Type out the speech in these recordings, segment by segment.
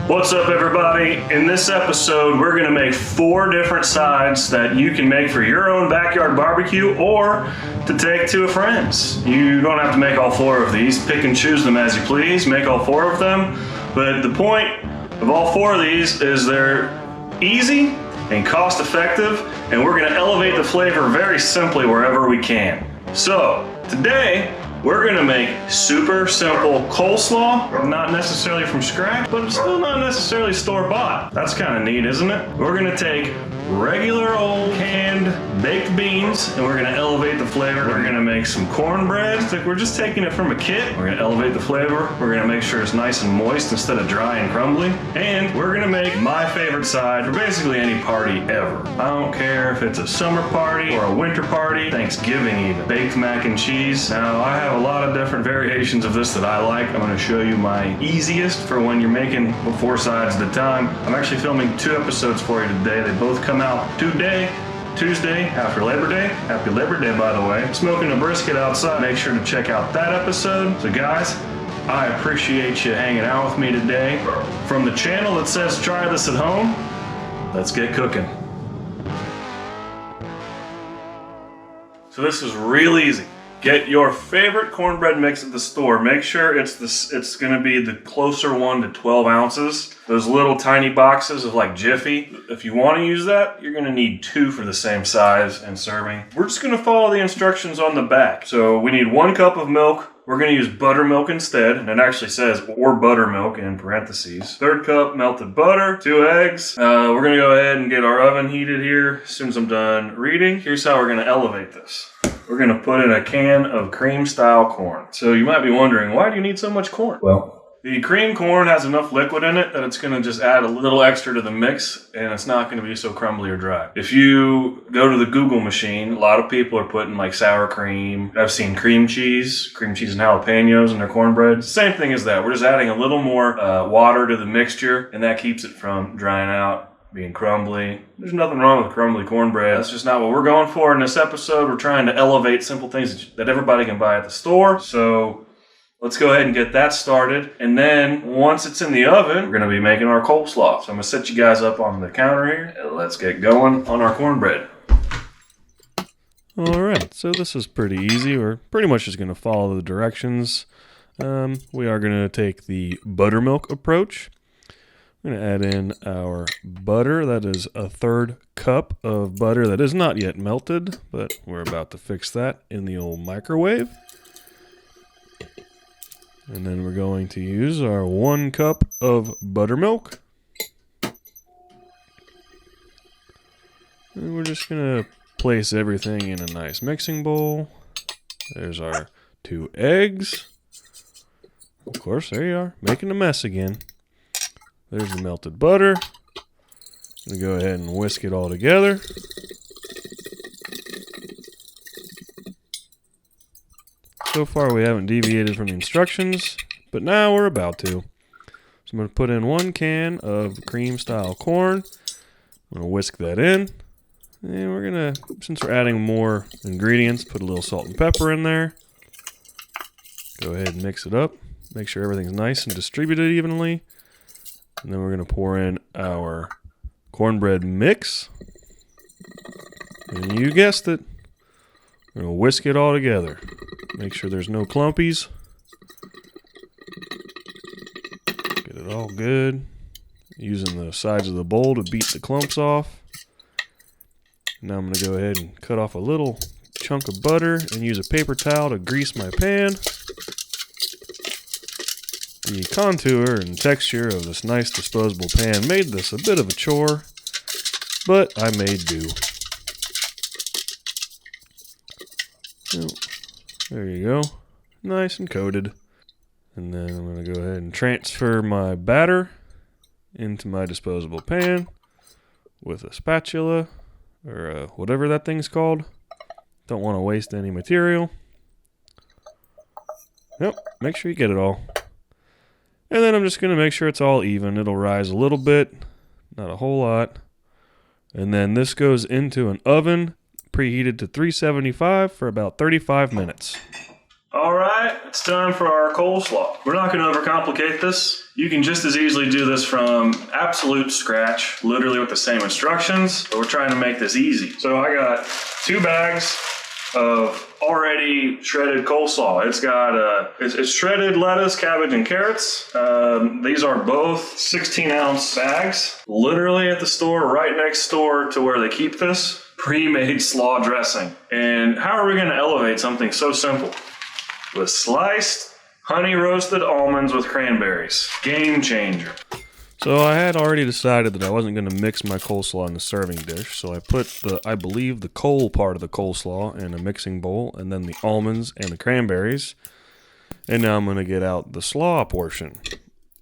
What's up, everybody? In this episode, we're going to make 4 different sides that you can make for your own backyard barbecue or to take to a friend's. You don't have to make all 4 of these. Pick and choose them as you please. Make all 4 of them. But the point of all 4 of these is they're easy and cost effective, and we're going to elevate the flavor very simply wherever we can. So, today, we're gonna make super simple coleslaw, not necessarily from scratch, but it's still not necessarily store-bought. That's kind of neat, isn't it? We're gonna take regular old canned baked beans and we're gonna elevate the flavor. We're gonna make some cornbread. It's like we're just taking it from a kit. We're gonna elevate the flavor. We're gonna make sure it's nice and moist instead of dry and crumbly. And we're gonna make my favorite side for basically any party ever. I don't care if it's a summer party or a winter party, Thanksgiving even. Baked mac and cheese. Now, I have a lot of different variations of this that I like. I'm gonna show you my easiest for when you're making 4 sides at a time. I'm actually filming 2 episodes for you today. They both come out today, Tuesday, after Labor Day. Happy Labor Day, by the way. I'm smoking a brisket outside. Make sure to check out that episode. So guys, I appreciate you hanging out with me today. From the channel that says try this at home, let's get cooking. So this is real easy. Get your favorite cornbread mix at the store. Make sure it's gonna be the closer one to 12 ounces. Those little tiny boxes of like Jiffy. If you wanna use that, you're gonna need 2 for the same size and serving. We're just gonna follow the instructions on the back. So we need 1 cup of milk. We're gonna use buttermilk instead, and it actually says or buttermilk in parentheses. 1/3 cup melted butter, 2 eggs. We're gonna go ahead and get our oven heated here as soon as I'm done reading. Here's how we're gonna elevate this. We're gonna put in a can of cream style corn. So you might be wondering, why do you need so much corn? Well, the cream corn has enough liquid in it that it's gonna just add a little extra to the mix and it's not gonna be so crumbly or dry. If you go to the Google machine, a lot of people are putting like sour cream. I've seen cream cheese and jalapenos in their cornbread. Same thing as that. We're just adding a little more water to the mixture and that keeps it from drying out, being crumbly. There's nothing wrong with crumbly cornbread. That's just not what we're going for in this episode. We're trying to elevate simple things that everybody can buy at the store. So let's go ahead and get that started. And then once it's in the oven, we're gonna be making our coleslaw. So I'm gonna set you guys up on the counter here and let's get going on our cornbread. All right, so this is pretty easy. We're pretty much just gonna follow the directions. We are gonna take the buttermilk approach. We're going to add in our butter. That is 1/3 cup of butter that is not yet melted, but we're about to fix that in the old microwave. And then we're going to use our 1 cup of buttermilk. And we're just going to place everything in a nice mixing bowl. There's our 2 eggs. Of course, there you are, making a mess again. There's the melted butter. I'm going to go ahead and whisk it all together. So far we haven't deviated from the instructions, but now we're about to. So I'm going to put in 1 can of cream style corn. I'm going to whisk that in. And we're going to, since we're adding more ingredients, put a little salt and pepper in there. Go ahead and mix it up. Make sure everything's nice and distributed evenly. And then we're going to pour in our cornbread mix. And you guessed it. We're going to whisk it all together. Make sure there's no clumpies. Get it all good. Using the sides of the bowl to beat the clumps off. Now I'm going to go ahead and cut off a little chunk of butter and use a paper towel to grease my pan. The contour and texture of this nice disposable pan made this a bit of a chore, but I made do. Oh, there you go. Nice and coated. And then I'm going to go ahead and transfer my batter into my disposable pan with a spatula, or whatever that thing's called. Don't want to waste any material. Yep, make sure you get it all. And then I'm just going to make sure it's all even. It'll rise a little bit, not a whole lot. And then this goes into an oven preheated to 375 for about 35 minutes. All right. right, it's time for our coleslaw. We're not going to overcomplicate this. You can just as easily do this from absolute scratch, literally with the same instructions, but we're trying to make this easy. So I got 2 bags of already shredded coleslaw. It's got it's shredded lettuce, cabbage, and carrots. These are both 16-ounce bags, literally at the store, right next door to where they keep this pre-made slaw dressing. And how are we going to elevate something so simple? With sliced honey roasted almonds with cranberries. Game changer. So I had already decided that I wasn't going to mix my coleslaw in the serving dish, so I put I believe the coal part of the coleslaw in a mixing bowl, and then the almonds and the cranberries. And now I'm going to get out the slaw portion.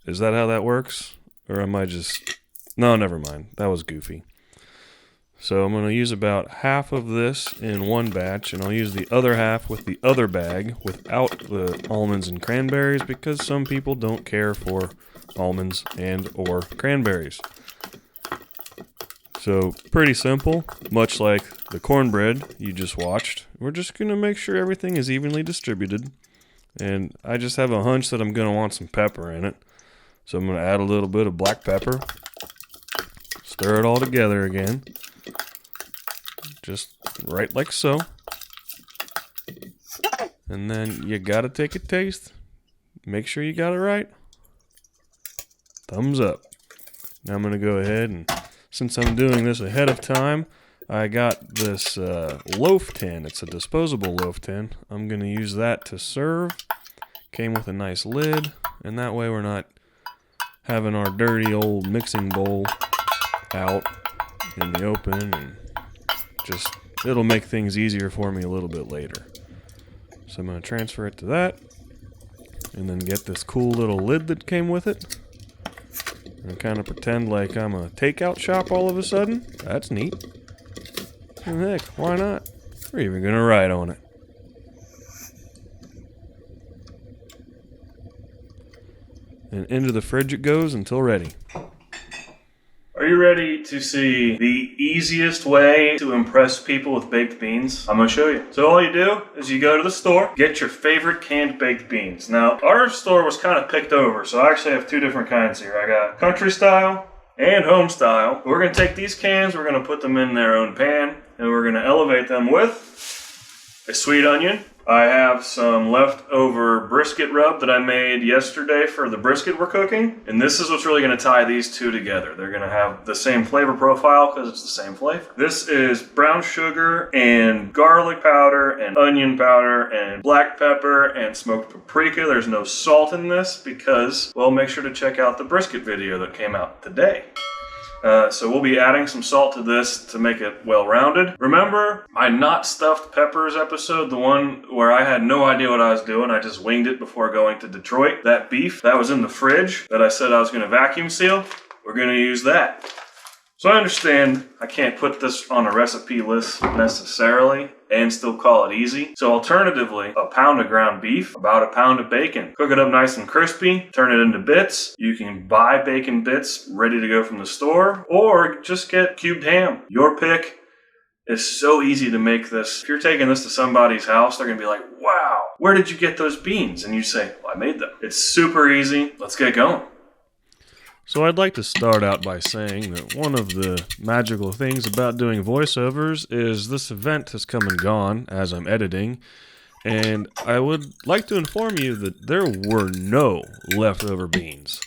Is that how that works? Or am I just... No, never mind. That was goofy. So I'm going to use about half of this in one batch, and I'll use the other half with the other bag without the almonds and cranberries, because some people don't care for almonds and or cranberries. So pretty simple, much like the cornbread you just watched. We're just going to make sure everything is evenly distributed, and I just have a hunch that I'm going to want some pepper in it. So I'm going to add a little bit of black pepper, stir it all together again. Just right like so. And then you gotta take a taste. Make sure you got it right. Thumbs up. Now I'm gonna go ahead, and since I'm doing this ahead of time, I got this loaf tin. It's a disposable loaf tin. I'm gonna use that to serve. Came with a nice lid, and that way we're not having our dirty old mixing bowl out in the open, and just, it'll make things easier for me a little bit later. So I'm going to transfer it to that, and then get this cool little lid that came with it, and kind of pretend like I'm a takeout shop all of a sudden. That's neat. And heck, why not? We're even going to write on it. And into the fridge it goes until ready. Are you ready to see the easiest way to impress people with baked beans? I'm going to show you. So all you do is you go to the store, get your favorite canned baked beans. Now, our store was kind of picked over, so I actually have 2 different kinds here. I got country style and home style. We're going to take these cans, we're going to put them in their own pan, and we're going to elevate them with a sweet onion. I have some leftover brisket rub that I made yesterday for the brisket we're cooking. And this is what's really going to tie these 2 together. They're going to have the same flavor profile because it's the same flavor. This is brown sugar and garlic powder and onion powder and black pepper and smoked paprika. There's no salt in this because, well, make sure to check out the brisket video that came out today. So we'll be adding some salt to this to make it well-rounded. Remember my not stuffed peppers episode, the one where I had no idea what I was doing. I just winged it before going to Detroit. That beef that was in the fridge that I said I was going to vacuum seal, we're going to use that. So I understand I can't put this on a recipe list necessarily and still call it easy. So alternatively, a pound of ground beef, about a pound of bacon. Cook it up nice and crispy, turn it into bits. You can buy bacon bits ready to go from the store, or just get cubed ham. Your pick. It's so easy to make this. If you're taking this to somebody's house, they're going to be like, wow, where did you get those beans? And you say, well, I made them. It's super easy. Let's get going. So I'd like to start out by saying that one of the magical things about doing voiceovers is this event has come and gone as I'm editing, and I would like to inform you that there were no leftover beans.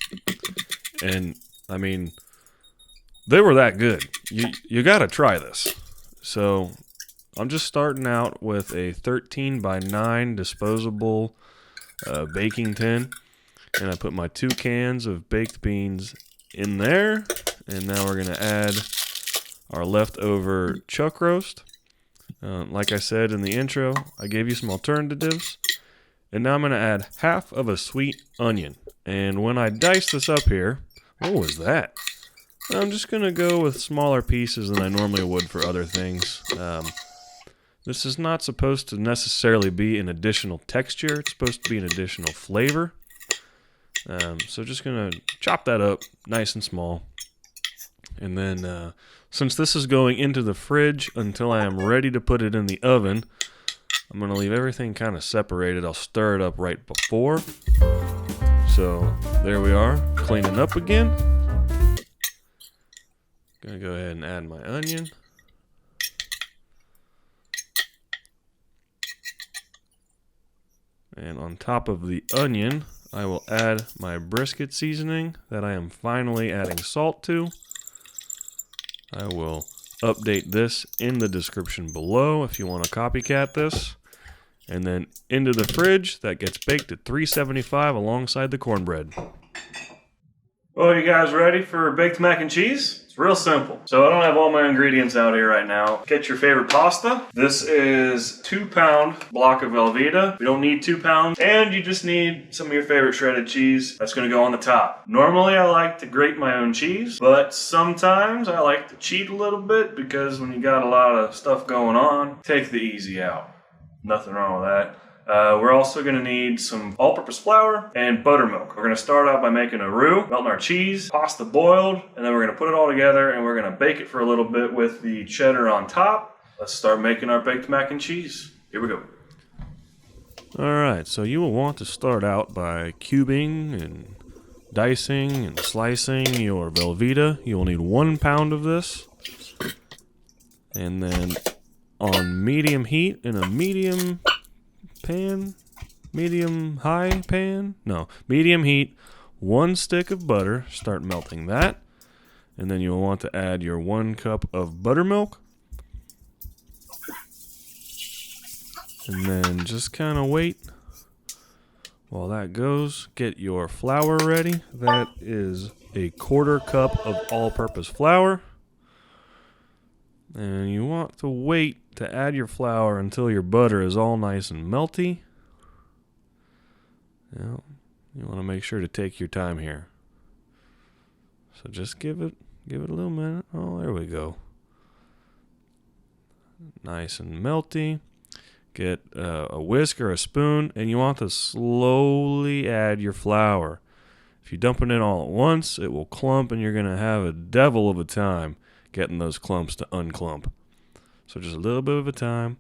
And, I mean, they were that good. You gotta try this. So, I'm just starting out with a 13 by 9 disposable baking tin. And I put my 2 cans of baked beans in there. And now we're going to add our leftover chuck roast. Like I said in the intro, I gave you some alternatives. And now I'm going to add half of a sweet onion. And when I dice this up here, what was that? I'm just going to go with smaller pieces than I normally would for other things. This is not supposed to necessarily be an additional texture. It's supposed to be an additional flavor. So just going to chop that up nice and small. And then since this is going into the fridge until I am ready to put it in the oven, I'm going to leave everything kind of separated. I'll stir it up right before. So there we are, cleaning up again. Gonna go ahead and add my onion. And on top of the onion, I will add my brisket seasoning that I am finally adding salt to. I will update this in the description below if you want to copycat this. And then into the fridge, that gets baked at 375 alongside the cornbread. Well, you guys ready for baked mac and cheese? It's real simple. So I don't have all my ingredients out here right now. Get your favorite pasta. This is 2-pound block of Velveeta. We don't need 2 pounds. And you just need some of your favorite shredded cheese. That's gonna go on the top. Normally I like to grate my own cheese, but sometimes I like to cheat a little bit because when you got a lot of stuff going on, take the easy out. Nothing wrong with that. We're also going to need some all-purpose flour and buttermilk. We're going to start out by making a roux, melting our cheese, pasta boiled, and then we're going to put it all together and we're going to bake it for a little bit with the cheddar on top. Let's start making our baked mac and cheese. Here we go. Alright, so you will want to start out by cubing and dicing and slicing your Velveeta. You will need 1 pound of this. And then on medium heat in a medium heat, 1 stick of butter, start melting that. And then you'll want to add your 1 cup of buttermilk. And then just kind of wait while that goes. Get your flour ready. That is a 1/4 cup of all-purpose flour. And you want to wait to add your flour until your butter is all nice and melty. You want to make sure to take your time here. So just give it a little minute. Oh, there we go. Nice and melty. Get a whisk or a spoon, and you want to slowly add your flour. If you dump it in all at once, it will clump, and you're going to have a devil of a time getting those clumps to unclump. So just a little bit of a time.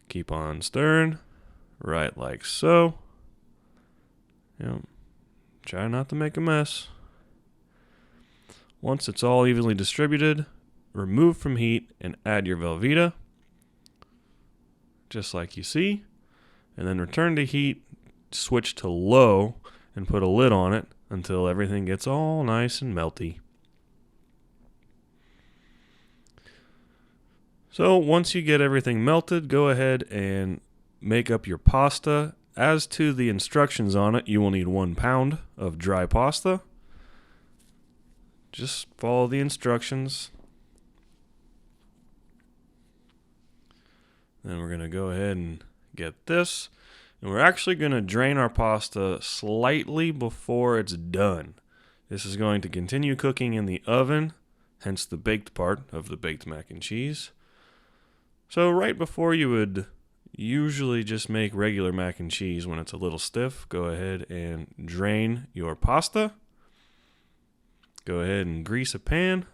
Keep on stirring, right like so. Try not to make a mess. Once it's all evenly distributed, remove from heat and add your Velveeta, just like you see. And then return to heat, switch to low, and put a lid on it until everything gets all nice and melty. So once you get everything melted, go ahead and make up your pasta. As to the instructions on it, you will need 1 pound of dry pasta. Just follow the instructions. Then we're going to go ahead and get this. And we're actually going to drain our pasta slightly before it's done. This is going to continue cooking in the oven, hence the baked part of the baked mac and cheese. So right before you would usually just make regular mac and cheese when it's a little stiff, go ahead and drain your pasta. Go ahead and grease a pan.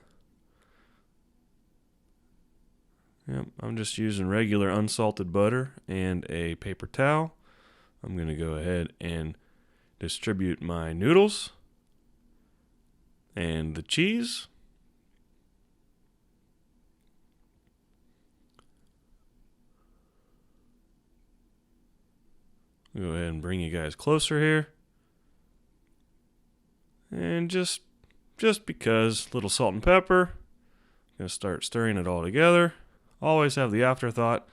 I'm just using regular unsalted butter and a paper towel. I'm going to go ahead and distribute my noodles and the cheese. Go ahead and bring you guys closer here. And just because, little salt and pepper. Gonna start stirring it all together. Always have the afterthought.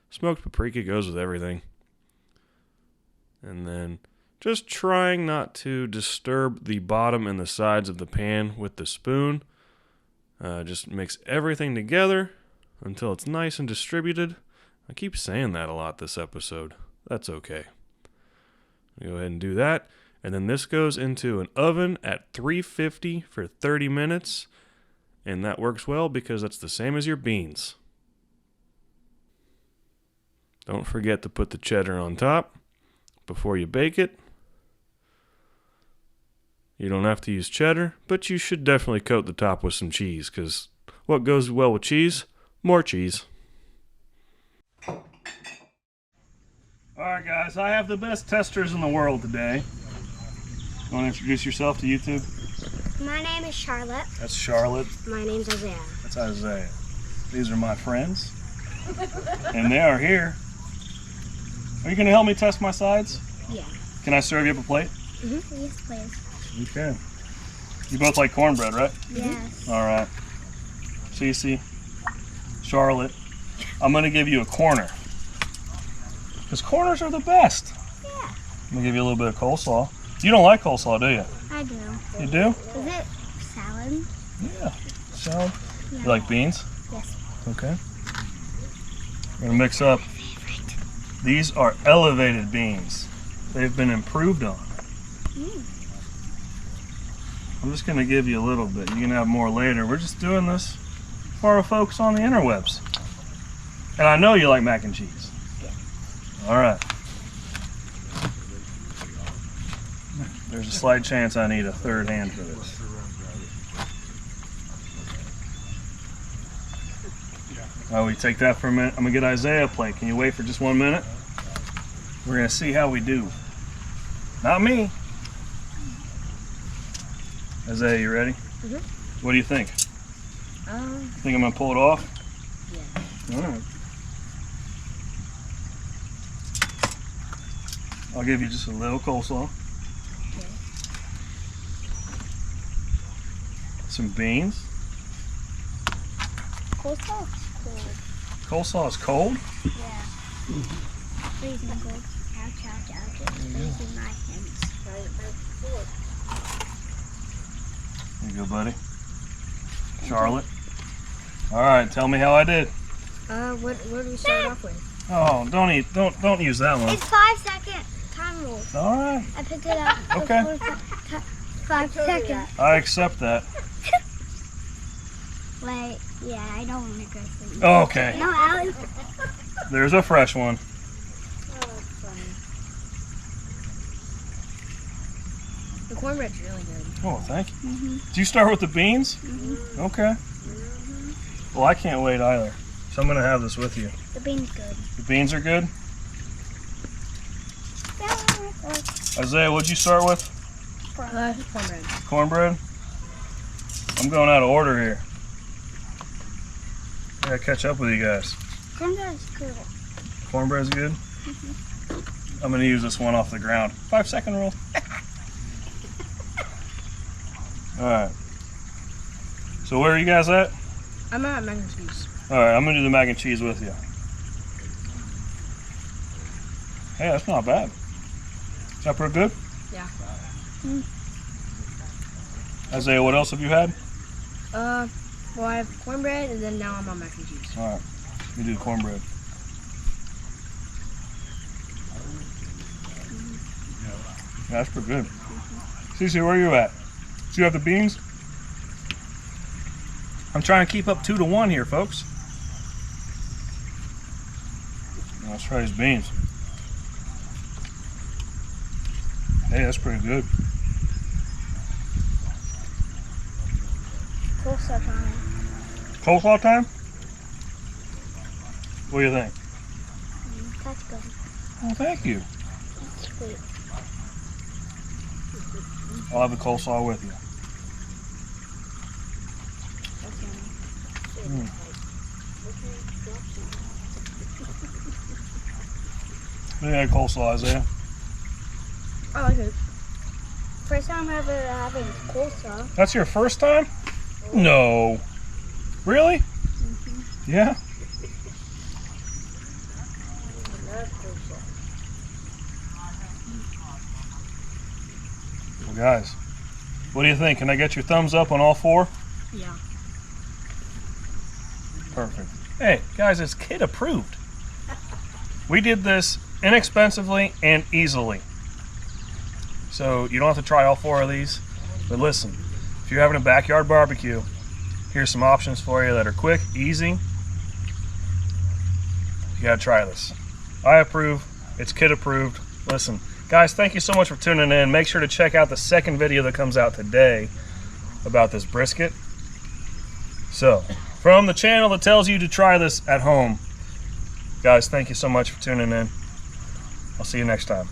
Smoked paprika goes with everything. And then just trying not to disturb the bottom and the sides of the pan with the spoon. Just mix everything together until it's nice and distributed. I keep saying that a lot this episode. That's okay. Go ahead and do that. And then this goes into an oven at 350 for 30 minutes. And that works well because that's the same as your beans. Don't forget to put the cheddar on top before you bake it. You don't have to use cheddar, but you should definitely coat the top with some cheese because what goes well with cheese? More cheese. All right, guys, I have the best testers in the world today. You want to introduce yourself to YouTube? My name is Charlotte. That's Charlotte. My name's Isaiah. That's Isaiah. These are my friends. And they are here. Are you going to help me test my sides? Yeah. Can I serve you up a plate? Mm-hmm. Yes, please. You can. You both like cornbread, right? Yes. All right. Cece, Charlotte, I'm going to give you a corner. Because corners are the best. Yeah. I'm going to give you a little bit of coleslaw. You don't like coleslaw, do you? I do. You do? Is it salad? Yeah. Salad. Yeah. You like beans? Yes. Okay. We're going to mix up. These are elevated beans. They've been improved on. I'm just going to give you a little bit. You can have more later. We're just doing this for our folks on the interwebs. And I know you like mac and cheese. Yeah. All right. There's a slight chance I need a third hand for this. Oh, we take that for a minute. I'm going to get Isaiah a plate. Can you wait for just 1 minute? We're going to see how we do. Not me. Isaiah, you ready? Mm-hmm. What do you think? Think I'm going to pull it off? Yeah. All right. I'll give you just a little coleslaw. Okay. Some beans. Coleslaw is cold. Coleslaw is cold? Yeah. Freezing cold. Ouch, ouch, ouch. It's freezing my hands. There you go, buddy. Charlotte. All right, tell me how I did. What do we start off with? Oh, don't use that one. It's 5 second time rule. All right, I picked it up. Okay. 5 seconds. I accept that. Wait, yeah, I don't want to go sleep. Okay, No, Alan. there's a fresh one. The cornbread's really good. Oh, thank you. Mm-hmm. Do you start with the beans? Mm-hmm. Okay. Well, I can't wait either. So I'm going to have this with you. The bean's good. The beans are good. Isaiah, what'd you start with? Cornbread. Cornbread? I'm going out of order here. I gotta catch up with you guys. Cornbread's good. Cornbread's good? I'm gonna use this one off the ground. 5 second rule. Alright. So where are you guys at? I'm at mac and cheese. Alright, I'm gonna do the mac and cheese with you. Hey, that's not bad. Is that pretty good? Yeah. Isaiah, what else have you had? Well, I have cornbread, and then now I'm on mac and cheese. Alright, you do cornbread. Yeah, that's pretty good. Cece, where are you at? Do you have the beans? I'm trying to keep up 2 to 1 here, folks. Let's try these beans. Hey, that's pretty good. Coleslaw time. Coleslaw time? What do you think? That's good. Oh, thank you. Sweet. I'll have the coleslaw with you. What do you think of coleslaw, Isaiah? I like it. First time ever having coleslaw. That's your first time? No. Really? Yeah? Well, guys, what do you think? Can I get your thumbs up on all 4? Yeah. Perfect. Hey, guys, it's kid approved. We did this inexpensively and easily. So you don't have to try all 4 of these. But listen, if you're having a backyard barbecue, here's some options for you that are quick, easy. You gotta try this. I approve. It's kid approved. Listen, guys, thank you so much for tuning in. Make sure to check out the second video that comes out today about this brisket. So, from the channel that tells you to try this at home, guys, thank you so much for tuning in. I'll see you next time.